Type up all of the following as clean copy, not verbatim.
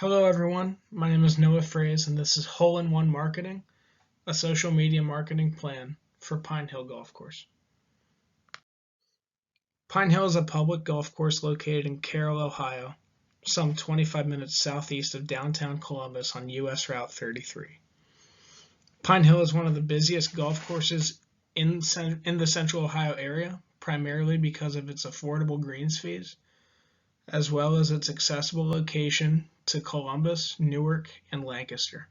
Hello everyone, my name is Noah Fraze and this is Hole-in-One Marketing, a social media marketing plan for Pine Hill Golf Course. Pine Hill is a public golf course located in Carroll, Ohio, some 25 minutes southeast of downtown Columbus on US Route 33. Pine Hill is one of the busiest golf courses in the Central Ohio area, primarily because of its affordable greens fees, as well as its accessible location to Columbus, Newark, and Lancaster.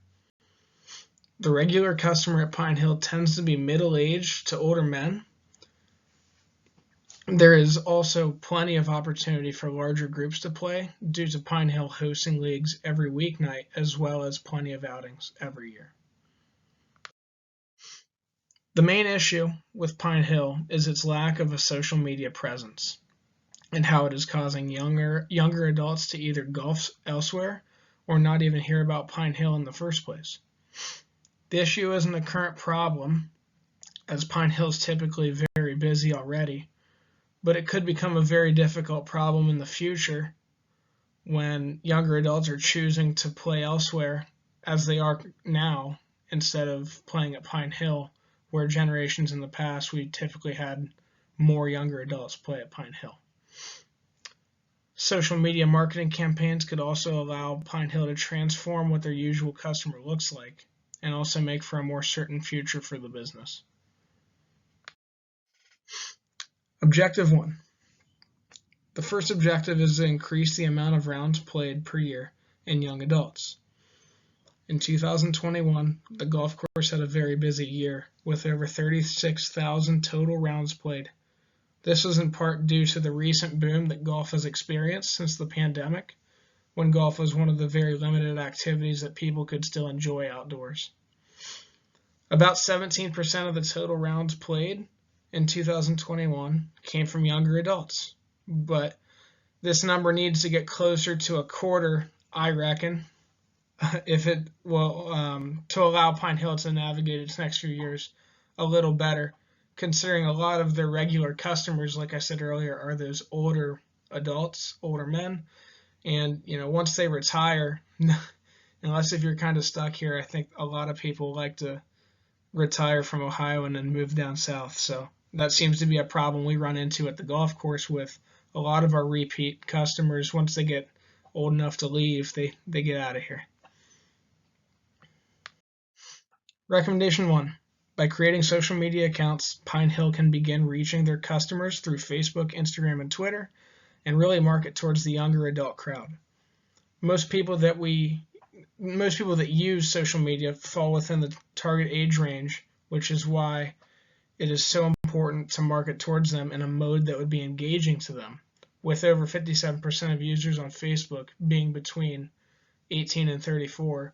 The regular customer at Pine Hill tends to be middle-aged to older men. There is also plenty of opportunity for larger groups to play due to Pine Hill hosting leagues every weeknight as well as plenty of outings every year. The main issue with Pine Hill is its lack of a social media presence and how it is causing younger adults to either golf elsewhere or not even hear about Pine Hill in the first place. The issue isn't a current problem, as Pine Hill is typically very busy already, but it could become a very difficult problem in the future when younger adults are choosing to play elsewhere as they are now instead of playing at Pine Hill, where generations in the past we typically had more younger adults play at Pine Hill. Social media marketing campaigns could also allow Pine Hill to transform what their usual customer looks like and also make for a more certain future for the business. Objective 1. The first objective is to increase the amount of rounds played per year in young adults. In 2021, the golf course had a very busy year with over 36,000 total rounds played. This was in part due to the recent boom that golf has experienced since the pandemic, when golf was one of the very limited activities that people could still enjoy outdoors. About 17% of the total rounds played in 2021 came from younger adults, but this number needs to get closer to a quarter, I reckon, if it will, to allow Pine Hill to navigate its next few years a little better, considering a lot of their regular customers, like I said earlier, are those older adults, older men, and once they retire, unless if you're kind of stuck here, I think a lot of people like to retire from Ohio and then move down south. So that seems to be a problem we run into at the golf course with a lot of our repeat customers. Once they get old enough to leave, they get out of here. Recommendation 1. By creating social media accounts, Pine Hill can begin reaching their customers through Facebook, Instagram, and Twitter, and really market towards the younger adult crowd. Most people that use social media fall within the target age range, which is why it is so important to market towards them in a mode that would be engaging to them, with over 57% of users on Facebook being between 18 and 34.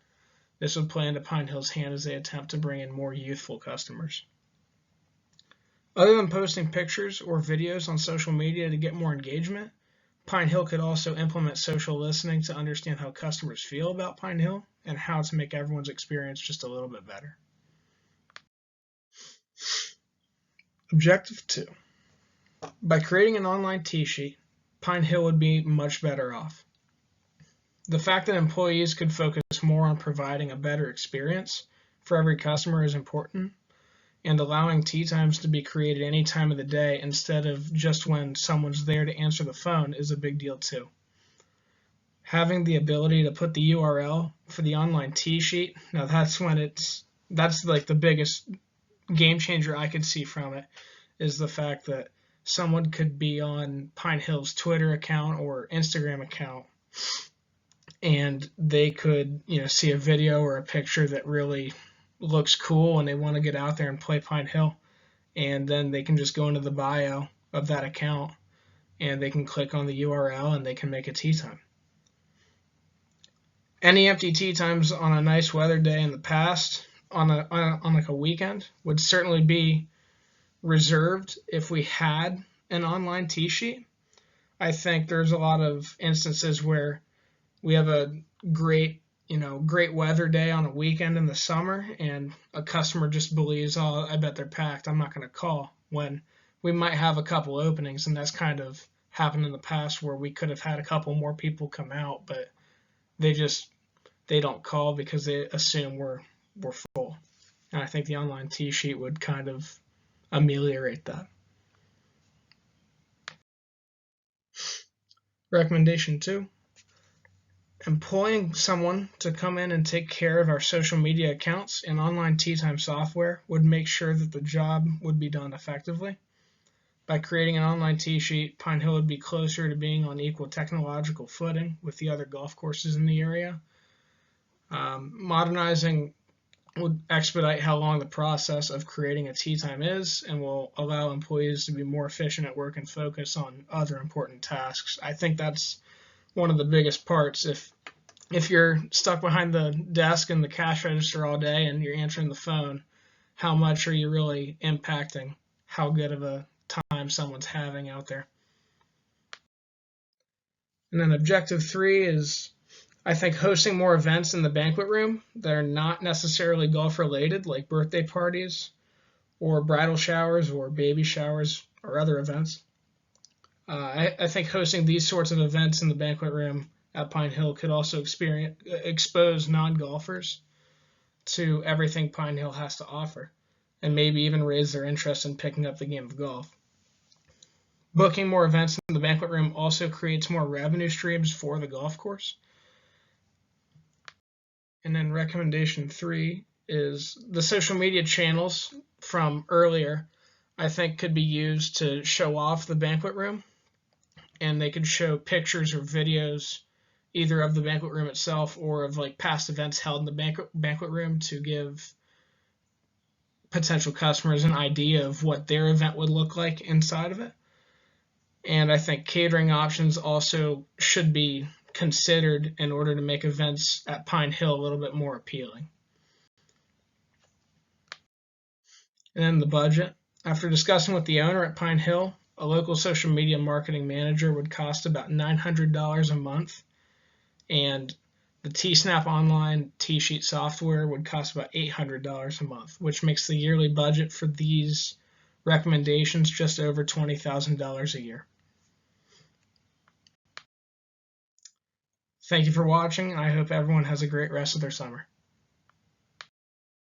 This would play into Pine Hill's hand as they attempt to bring in more youthful customers. Other than posting pictures or videos on social media to get more engagement, Pine Hill could also implement social listening to understand how customers feel about Pine Hill and how to make everyone's experience just a little bit better. Objective 2. By creating an online tee sheet, Pine Hill would be much better off. The fact that employees could focus more on providing a better experience for every customer is important, and allowing tee times to be created any time of the day instead of just when someone's there to answer the phone is a big deal too. Having the ability to put the URL for the online tee sheet, now that's like the biggest game changer I could see from it, is the fact that someone could be on Pine Hill's Twitter account or Instagram account and they could see a video or a picture that really looks cool and they want to get out there and play Pine Hill, and then they can just go into the bio of that account and they can click on the URL and they can make a tee time. Any empty tee times on a nice weather day in the past on like a weekend would certainly be reserved if we had an online tee sheet. I think there's a lot of instances where we have a great weather day on a weekend in the summer, and a customer just believes, oh, I bet they're packed, I'm not going to call, when we might have a couple openings, and that's kind of happened in the past where we could have had a couple more people come out, but they don't call because they assume we're full. And I think the online tee sheet would kind of ameliorate that. Recommendation 2. Employing someone to come in and take care of our social media accounts and online tee time software would make sure that the job would be done effectively. By creating an online tee sheet, Pine Hill would be closer to being on equal technological footing with the other golf courses in the area. Modernizing would expedite how long the process of creating a tee time is and will allow employees to be more efficient at work and focus on other important tasks. I think that's one of the biggest parts. If you're stuck behind the desk and the cash register all day and you're answering the phone, how much are you really impacting how good of a time someone's having out there? And then objective 3 is, I think, hosting more events in the banquet room that are not necessarily golf related, like birthday parties or bridal showers or baby showers or other events. I think hosting these sorts of events in the banquet room at Pine Hill could also expose non-golfers to everything Pine Hill has to offer, and maybe even raise their interest in picking up the game of golf. Booking more events in the banquet room also creates more revenue streams for the golf course. And then recommendation 3 is the social media channels from earlier, I think, could be used to show off the banquet room, and they could show pictures or videos either of the banquet room itself or of like past events held in the banquet room to give potential customers an idea of what their event would look like inside of it. And I think catering options also should be considered in order to make events at Pine Hill a little bit more appealing. And then the budget. After discussing with the owner at Pine Hill, a local social media marketing manager would cost about $900 a month, and the T-Snap online tee sheet software would cost about $800 a month, which makes the yearly budget for these recommendations just over $20,000 a year. Thank you for watching. I hope everyone has a great rest of their summer.